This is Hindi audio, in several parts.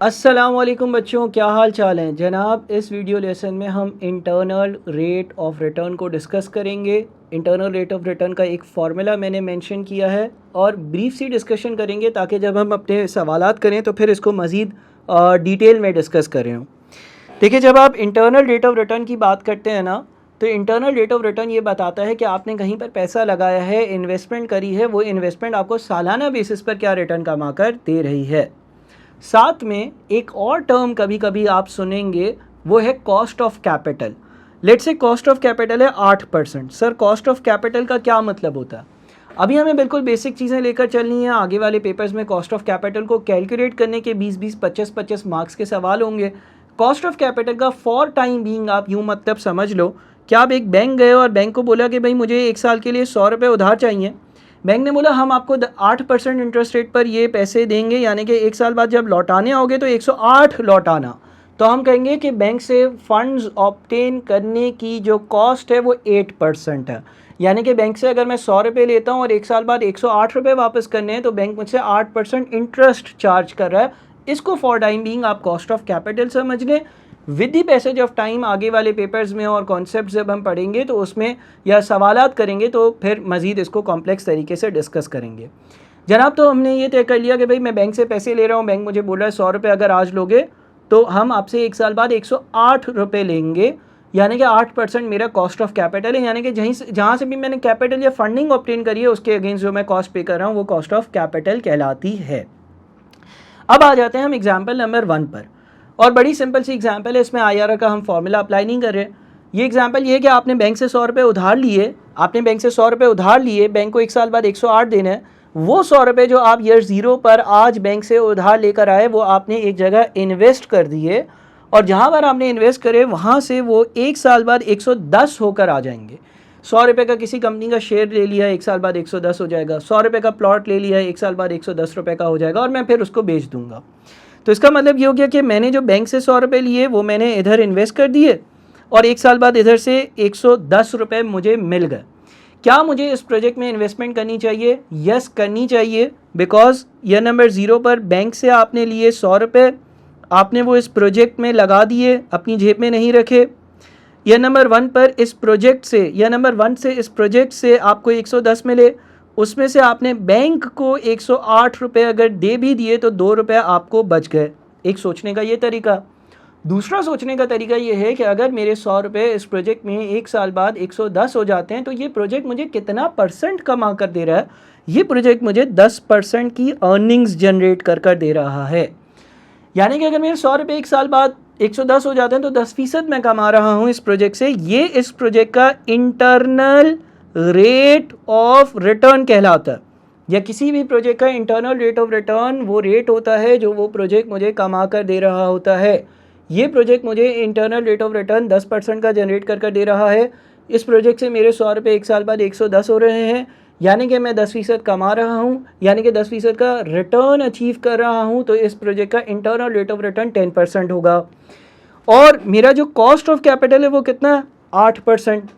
अस्सलामुअलैकुम बच्चों, क्या हाल चाल हैं जनाब। इस वीडियो लेसन में हम इंटरनल रेट ऑफ रिटर्न को डिस्कस करेंगे। इंटरनल रेट ऑफ रिटर्न का एक फार्मूला मैंने मेंशन किया है और ब्रीफ सी डिस्कशन करेंगे ताकि जब हम अपने सवालात करें तो फिर इसको मज़ीद डिटेल में डिस्कस करें। देखिए, जब आप इंटरनल रेट ऑफ रिटर्न की बात करते हैं ना, तो इंटरनल रेट ऑफ रिटर्न ये बताता है कि आपने कहीं पर पैसा लगाया है, इन्वेस्टमेंट करी है, वो इन्वेस्टमेंट आपको सालाना बेसिस पर क्या रिटर्न कमा कर दे रही है। साथ में एक और टर्म कभी कभी आप सुनेंगे, वो है cost of capital. Let's say cost of capital है 8%। सर, कॉस्ट ऑफ कैपिटल का क्या मतलब होता है? अभी हमें बिल्कुल बेसिक चीज़ें लेकर चलनी है। आगे वाले पेपर्स में कॉस्ट ऑफ कैपिटल को कैलकुलेट करने के 20-20, 25-25 मार्क्स के सवाल होंगे। कॉस्ट ऑफ कैपिटल का फॉर टाइम बीइंग आप यूँ मतलब समझ लो कि आप एक बैंक गए और बैंक को बोला कि भाई मुझे 1 साल के लिए 100 रुपये उधार चाहिए। बैंक ने बोला हम आपको 8% इंटरेस्ट रेट पर ये पैसे देंगे, यानी कि 1 साल बाद जब लौटाने आओगे तो 108 लौटाना। तो हम कहेंगे कि बैंक से फंड्स ऑब्टेन करने की जो कॉस्ट है वो 8% है। यानी कि बैंक से अगर मैं 100 रुपये लेता हूँ और 1 साल बाद 108 रुपये वापस करने हैं तो बैंक मुझसे 8% इंटरेस्ट चार्ज कर रहा है। इसको फॉर टाइम बीइंग आप कॉस्ट ऑफ कैपिटल समझ लें। With the passage of time आगे वाले पेपर्स में और कॉन्सेप्ट जब हम पढ़ेंगे तो उसमें या सवालात करेंगे तो फिर मज़ीद इसको कॉम्प्लेक्स तरीके से डिस्कस करेंगे जनाब। तो हमने ये तय कर लिया कि भाई मैं बैंक से पैसे ले रहा हूँ, बैंक मुझे बोल रहा है 100 रुपये अगर आज लोगे तो हम आपसे 1 साल बाद 108 रुपये लेंगे, यानी कि 8% मेरा कॉस्ट ऑफ कैपिटल है। यानी कि जहाँ से भी मैंने कैपिटल या फंडिंग ऑब्टेन करी है उसके अगेंस्ट जो मैं कॉस्ट पे कर रहा हूँ वो कॉस्ट ऑफ कैपिटल कहलाती है। अब आ जाते हैं हम एग्जाम्पल नंबर 1 पर, और बड़ी सिंपल सी एग्जांपल है। इसमें आईआरआर का हम फॉर्मूला अप्लाई नहीं कर रहे। ये एग्जांपल ये है कि आपने बैंक से 100 रुपये उधार लिए, बैंक को 1 साल बाद 108 देना है। वो 100 रुपये जो आप ईयर 0 पर आज बैंक से उधार लेकर आए वो आपने एक जगह इन्वेस्ट कर दिए, और जहाँ पर आपने इन्वेस्ट करे वहाँ से वो 1 साल बाद 110 होकर आ जाएंगे। 100 रुपये का किसी कंपनी का शेयर ले लिया, 1 साल बाद 110 हो जाएगा। 100 रुपये का प्लॉट ले लिया, 1 साल बाद 110 रुपये का हो जाएगा और मैं फिर उसको बेच दूंगा। तो इसका मतलब ये हो गया कि मैंने जो बैंक से 100 रुपये लिए वो मैंने इधर इन्वेस्ट कर दिए और 1 साल बाद इधर से 110 रुपये मुझे मिल गए। क्या मुझे इस प्रोजेक्ट में इन्वेस्टमेंट करनी चाहिए? यस, करनी चाहिए। बिकॉज ईयर नंबर 0 पर बैंक से आपने लिए 100 रुपये, आपने वो इस प्रोजेक्ट में लगा दिए, अपनी जेब में नहीं रखे। ईयर नंबर 1 पर इस प्रोजेक्ट से आपको 110 मिले, उसमें से आपने बैंक को 108 रुपये अगर दे भी दिए तो 2 रुपये आपको बच गए। एक सोचने का ये तरीका। दूसरा सोचने का तरीका ये है कि अगर मेरे 100 रुपये इस प्रोजेक्ट में 1 साल बाद 110 हो जाते हैं तो ये प्रोजेक्ट मुझे कितना परसेंट कमा कर दे रहा है? ये प्रोजेक्ट मुझे 10% की अर्निंग्स जनरेट कर दे रहा है। यानी कि अगर मेरे 100 रुपये 1 साल बाद 110 हो जाते हैं तो 10% मैं कमा रहा हूँ इस प्रोजेक्ट से। ये इस प्रोजेक्ट का इंटरनल रेट ऑफ रिटर्न कहलाता है, या किसी भी प्रोजेक्ट का इंटरनल रेट ऑफ रिटर्न वो रेट होता है जो वो प्रोजेक्ट मुझे कमा कर दे रहा होता है। ये प्रोजेक्ट मुझे इंटरनल रेट ऑफ रिटर्न 10% का जनरेट कर दे रहा है। इस प्रोजेक्ट से मेरे 100 रुपये 1 साल बाद 110 हो रहे हैं, यानी कि मैं 10% कमा रहा हूँ, यानी कि 10% का रिटर्न अचीव कर रहा हूँ। तो इस प्रोजेक्ट का इंटरनल रेट ऑफ रिटर्न 10% होगा। और मेरा जो कॉस्ट ऑफ कैपिटल है वो कितना है? 8%।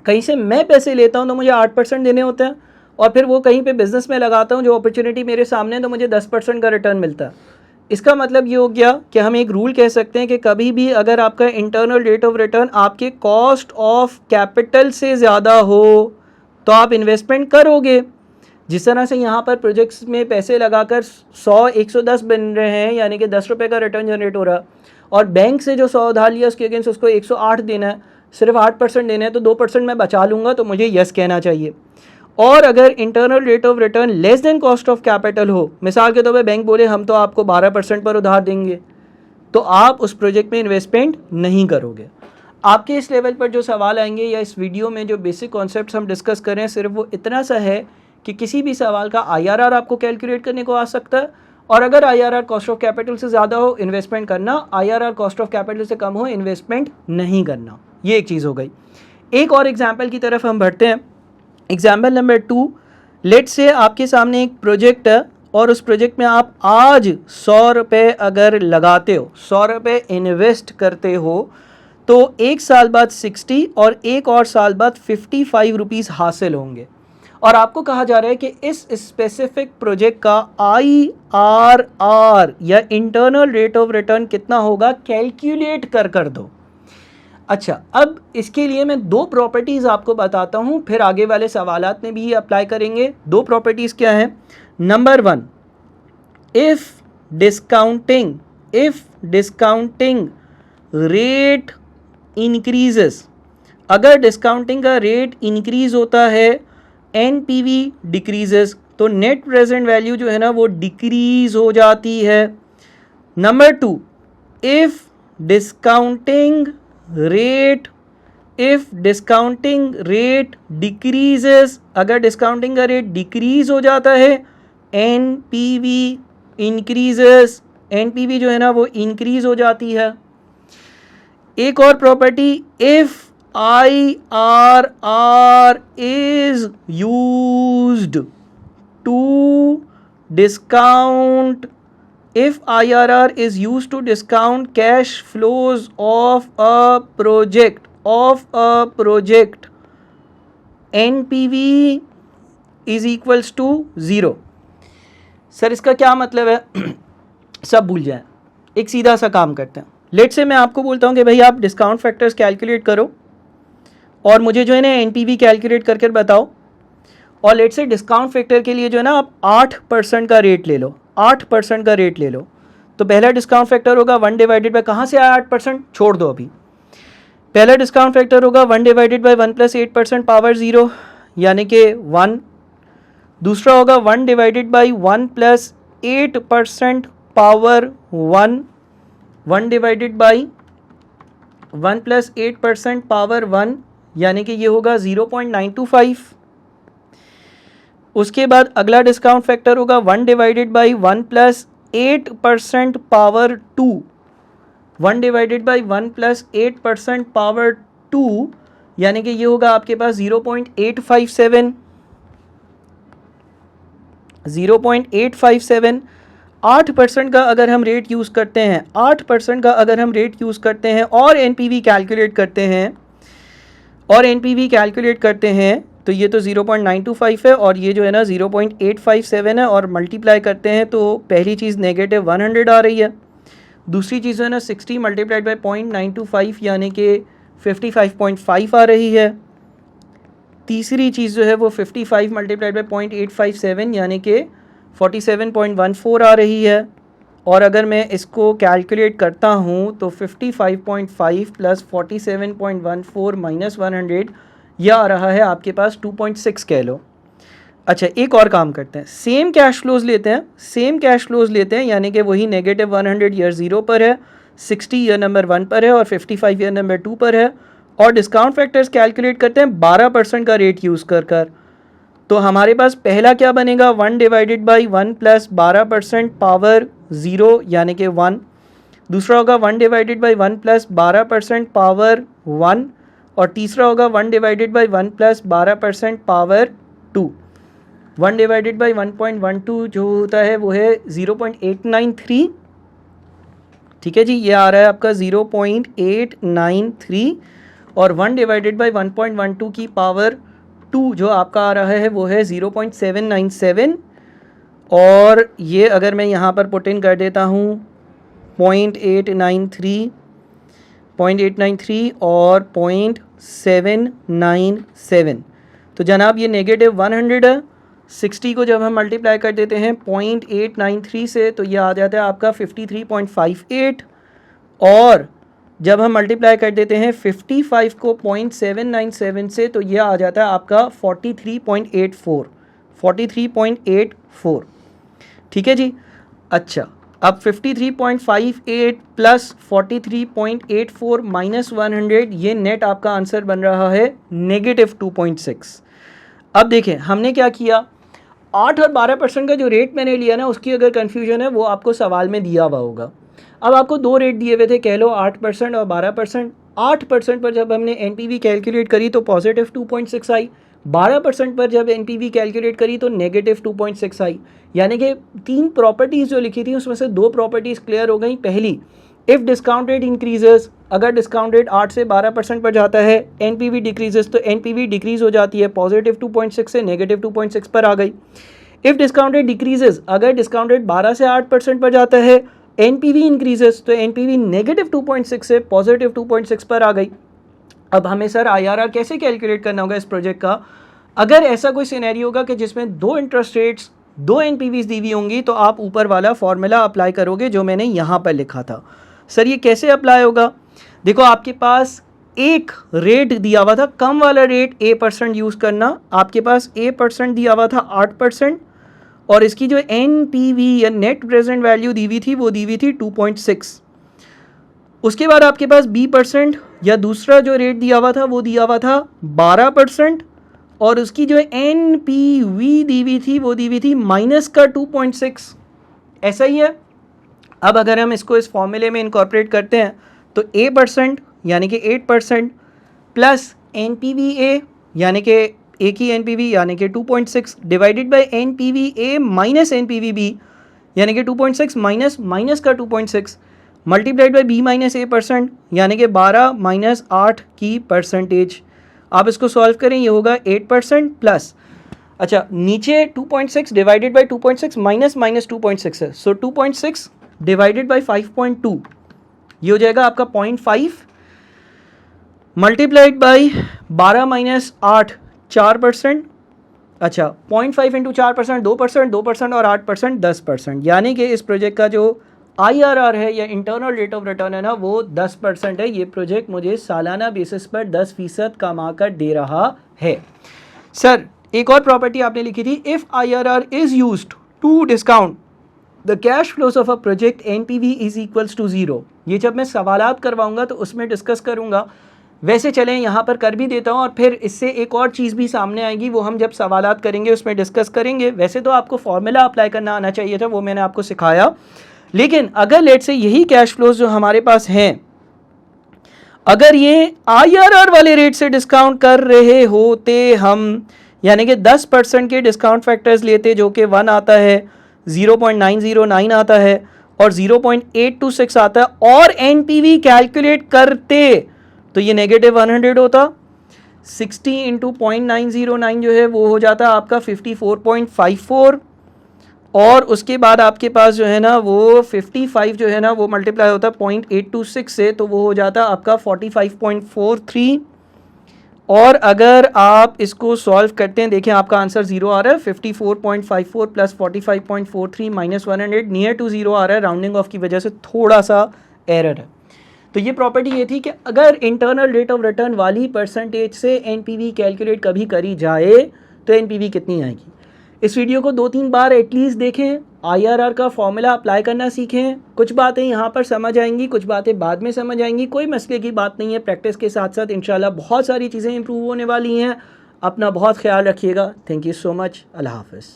कहीं से मैं पैसे लेता हूं तो मुझे 8% देने होते हैं, और फिर वो कहीं पे बिजनेस में लगाता हूं जो अपॉर्चुनिटी मेरे सामने है तो मुझे 10% का रिटर्न मिलता है। इसका मतलब ये हो गया कि हम एक रूल कह सकते हैं कि कभी भी अगर आपका इंटरनल रेट ऑफ रिटर्न आपके कॉस्ट ऑफ कैपिटल से ज़्यादा हो तो आप इन्वेस्टमेंट करोगे। जिस तरह से यहाँ पर प्रोजेक्ट्स में पैसे लगाकर 100 110 बन रहे हैं, यानी कि 10 रुपये का रिटर्न जनरेट हो रहा है, और बैंक से जो 100 उधार लिया उसके अगेंस्ट उसको 108 देना है, सिर्फ 8% देना है, तो 2% मैं बचा लूँगा, तो मुझे यस कहना चाहिए। और अगर internal rate of return less than cost of capital हो, मिसाल के तौर पे बैंक बोले हम तो आपको 12% पर उधार देंगे, तो आप उस प्रोजेक्ट में इन्वेस्टमेंट नहीं करोगे। आपके इस लेवल पर जो सवाल आएंगे या इस वीडियो में जो बेसिक कॉन्सेप्ट्स हम डिस्कस करें सिर्फ वो इतना सा है कि किसी भी सवाल का आईआरआर आपको कैलकुलेट करने को आ सकता है, और अगर आईआरआर कॉस्ट ऑफ कैपिटल से ज़्यादा हो इन्वेस्टमेंट करना, आईआरआर कॉस्ट ऑफ कैपिटल से कम हो इन्वेस्टमेंट नहीं करना। ये एक चीज़ हो गई। एक और एग्जाम्पल की तरफ हम बढ़ते हैं। एग्जाम्पल नंबर 2, लेट से आपके सामने एक प्रोजेक्ट है और उस प्रोजेक्ट में आप आज 100 रुपये अगर लगाते हो, 100 रुपये इन्वेस्ट करते हो तो 1 साल बाद 60 और 1 और साल बाद 55 रुपीज़ हासिल होंगे। और आपको कहा जा रहा है कि इस स्पेसिफिक प्रोजेक्ट का IRR या इंटरनल रेट ऑफ रिटर्न कितना होगा, कैलकुलेट कर दो। अच्छा, अब इसके लिए मैं दो प्रॉपर्टीज़ आपको बताता हूँ, फिर आगे वाले सवालात में भी ये अप्लाई करेंगे। दो प्रॉपर्टीज़ क्या हैं? Number 1, if discounting rate increases, अगर डिस्काउंटिंग का रेट इंक्रीज होता है, NPV डिक्रीजेस, तो नेट प्रेजेंट वैल्यू जो है ना वो डिक्रीज हो जाती है। Number 2, if discounting rate decreases, अगर डिस्काउंटिंग का रेट डिक्रीज हो जाता है, NPV इंक्रीजेस, NPV जो है ना वो इंक्रीज हो जाती है। एक और property, if IRR is used to discount, if IRR is used to discount cash flows of a project, NPV is equals to 0। Sir इसका क्या मतलब है? सब भूल जाएं, एक सीधा सा काम करते हैं। लेट से मैं आपको बोलता हूँ कि भाई आप डिस्काउंट फैक्टर्स कैलकुलेट करो और मुझे जो है ना NPV कैलकुलेट करके बताओ, और लेट से डिस्काउंट फैक्टर के लिए जो है ना आप 8% का रेट ले लो, 8% का रेट ले लो। तो पहला डिस्काउंट फैक्टर होगा 1 डिवाइडेड बाय, कहाँ से आया 8%, छोड़ दो अभी। पहला डिस्काउंट फैक्टर होगा 1 डिवाइडेड बाय 1 प्लस 8% पावर 0 यानी कि 1। दूसरा होगा 1 divided by 1 plus 8% power 1, 1 divided by 1 plus 8% power 1 यानी कि ये होगा 0.925। उसके बाद अगला डिस्काउंट फैक्टर होगा 1 divided by 1 plus 8% power 2, 1 divided by 1 plus 8% power 2 यानी कि ये होगा आपके पास 0.857। 8% का अगर हम रेट यूज़ करते हैं, 8% का अगर हम रेट यूज़ करते हैं और NPV कैलकुलेट करते हैं, तो ये तो 0.925 है और ये जो है ना 0.857 है, और मल्टीप्लाई करते हैं तो पहली चीज़ नेगेटिव 100 आ रही है, दूसरी चीज़ जो है ना 60 मल्टीप्लाइड बाई 0.925 यानी कि 55.5 आ रही है, तीसरी चीज़ जो है वो 55 मल्टीप्लाइड बाई 0.857 यानी कि 47.14 आ रही है। और अगर मैं इसको कैलकुलेट करता हूँ तो 55.5 प्लस 47.14 माइनस 100, यह आ रहा है आपके पास 2.6 कह लो। अच्छा, एक और काम करते हैं, सेम कैश फ्लोज लेते हैं यानी कि वही नेगेटिव 100 ईयर 0 पर है, 60 ईयर नंबर 1 पर है और 55 ईयर नंबर 2 पर है, और डिस्काउंट फैक्टर्स कैलकुलेट करते हैं 12% का रेट यूज़ कर। तो हमारे पास पहला क्या बनेगा, 1 डिवाइडेड बाई 1 प्लस 12% पावर 0 यानी कि 1। दूसरा होगा 1 डिवाइडेड बाई 1 प्लस 12% पावर 1, और तीसरा होगा 1 divided by 1 plus 12% power 2। 1 divided by 1.12 जो होता है वो है 0.893, ठीक है जी, ये आ रहा है आपका 0.893, और 1 डिवाइडेड बाई 1.12 की पावर 2 जो आपका आ रहा है वो है 0.797, और ये अगर मैं यहाँ पर पुट इन कर देता हूँ 0.893 और 0.797, तो जनाब ये नेगेटिव 100 है। 60 को जब हम मल्टीप्लाई कर देते हैं 0.893 से तो ये आ जाता है आपका 53.58, और जब हम मल्टीप्लाई कर देते हैं 55 को 0.797 से तो ये आ जाता है आपका 43.84, ठीक है जी। अच्छा, अब 53.58 प्लस 43.84 माइनस 100, ये नेट आपका आंसर बन रहा है नेगेटिव 2.6। अब देखें हमने क्या किया, 8 और 12% का जो रेट मैंने लिया ना, उसकी अगर कन्फ्यूजन है वो आपको सवाल में दिया हुआ होगा। अब आपको दो रेट दिए हुए थे, कह लो 8% और 12%। 8% पर जब हमने NPV कैलकुलेट करी तो पॉजिटिव 2.6 आई, 12% पर जब NPV कैलकुलेट करी तो नेगेटिव 2.6 आई, यानी कि 3 प्रॉपर्टीज़ जो लिखी थी उसमें से 2 प्रॉपर्टीज़ क्लियर हो गई। पहली इफ़ डिस्काउंट रेट इंक्रीजेस, अगर डिस्काउंट रेट 8 से 12% पर जाता है, एनपीवी डिक्रीजेस, तो एनपीवी डिक्रीज हो जाती है, पॉजिटिव 2.6 से नेगेटिव 2.6 पर आ गई। इफ़ डिस्काउंट रेट डिक्रीजेस, अगर डिस्काउंट रेट 12 से 8% पर जाता है, एनपीवी इंक्रीजेस, तो एनपीवी नेगेटिव 2.6 से पॉजिटिव 2.6 पर आ गई। अब हमें सर आईआरआर कैसे कैलकुलेट करना होगा इस प्रोजेक्ट का? अगर ऐसा कोई सिनेरियो होगा कि जिसमें दो इंटरेस्ट रेट्स, दो एनपीवीज दी हुई होंगी, तो आप ऊपर वाला फॉर्मूला अप्लाई करोगे जो मैंने यहाँ पर लिखा था। सर ये कैसे अप्लाई होगा? देखो आपके पास एक रेट दिया हुआ था, कम वाला रेट A% यूज़ करना, आपके पास A% दिया हुआ था 8%, और इसकी जो NPV या नेट प्रेजेंट वैल्यू दी हुई थी वो दी हुई थी 2.6। उसके बाद आपके पास B% या दूसरा जो रेट दिया हुआ था वो दिया हुआ था 12%, और उसकी जो NPV दी हुई थी वो दी हुई थी माइनस का 2.6। ऐसा ही है। अब अगर हम इसको इस फॉर्मूले में इनकॉर्पोरेट करते हैं तो A% यानी कि 8% प्लस NPVA यानी कि A की NPV यानी कि 2.6 divided by NPVA minus NPVB यानी कि 2.6 माइनस का 2.6 multiplied by B minus A% यानी कि 12 माइनस 8 की परसेंटेज। आप इसको सॉल्व करें, ये होगा 8% प्लस, अच्छा नीचे 2.6 डिवाइडेड बाय 2.6 माइनस 2.6 है, सो 2.6 डिवाइडेड बाय 5.2 ये हो जाएगा आपका 0.5 मल्टीप्लाइड बाय 12 माइनस 8 4%, अच्छा 0.5 इंटू 4% 2%, 2% और 8% 10%, यानी कि इस प्रोजेक्ट का जो IRR है या इंटरनल रेट ऑफ रिटर्न है ना वो 10% है। ये प्रोजेक्ट मुझे सालाना बेसिस पर 10% कमा कर दे रहा है। सर एक और प्रॉपर्टी आपने लिखी थी, if IRR is used to discount the cash flows of a project NPV is equals to 0। ये जब मैं सवालात करवाऊंगा तो उसमें डिस्कस करूंगा। वैसे चलें यहाँ पर कर भी देता हूँ, और फिर इससे एक और चीज़ भी सामने आएगी, वो हम जब सवालात करेंगे उसमें डिस्कस करेंगे। वैसे तो आपको फॉर्मूला अप्लाई करना आना चाहिए था, वो मैंने आपको सिखाया। लेकिन अगर लेट से यही कैश फ्लोज जो हमारे पास हैं, अगर ये IRR वाले रेट से डिस्काउंट कर रहे होते हम, यानी कि 10% के डिस्काउंट फैक्टर्स लेते जो कि 1 आता है, 0.909 आता है और 0.826 आता है, और NPV कैलकुलेट करते तो ये नेगेटिव 100 होता। 60 इंटू 0.909 जो है वो हो जाता आपका 54.54, और उसके बाद आपके पास जो है ना वो 55 जो है ना वो मल्टीप्लाई होता 0.826 से, तो वो हो जाता आपका 45.43। और अगर आप इसको सॉल्व करते हैं, देखें आपका आंसर 0 आ रहा है, 54.54 प्लस 45.43 माइनस 100 नियर टू 0 आ रहा है, राउंडिंग ऑफ की वजह से थोड़ा सा एरर है। तो ये प्रॉपर्टी ये थी कि अगर इंटरनल रेट ऑफ रिटर्न वाली परसेंटेज से NPV कैलकुलेट कभी करी जाए तो NPV कितनी आएगी। इस वीडियो को 2-3 बार एटलीस्ट देखें, IRR का फॉर्मूला अप्लाई करना सीखें। कुछ बातें यहाँ पर समझ आएंगी, कुछ बातें बाद में समझ आएंगी, कोई मसले की बात नहीं है। प्रैक्टिस के साथ साथ इंशाल्लाह बहुत सारी चीज़ें इंप्रूव होने वाली हैं। अपना बहुत ख्याल रखिएगा। Thank you so much. अल्लाह हाफ़िज़।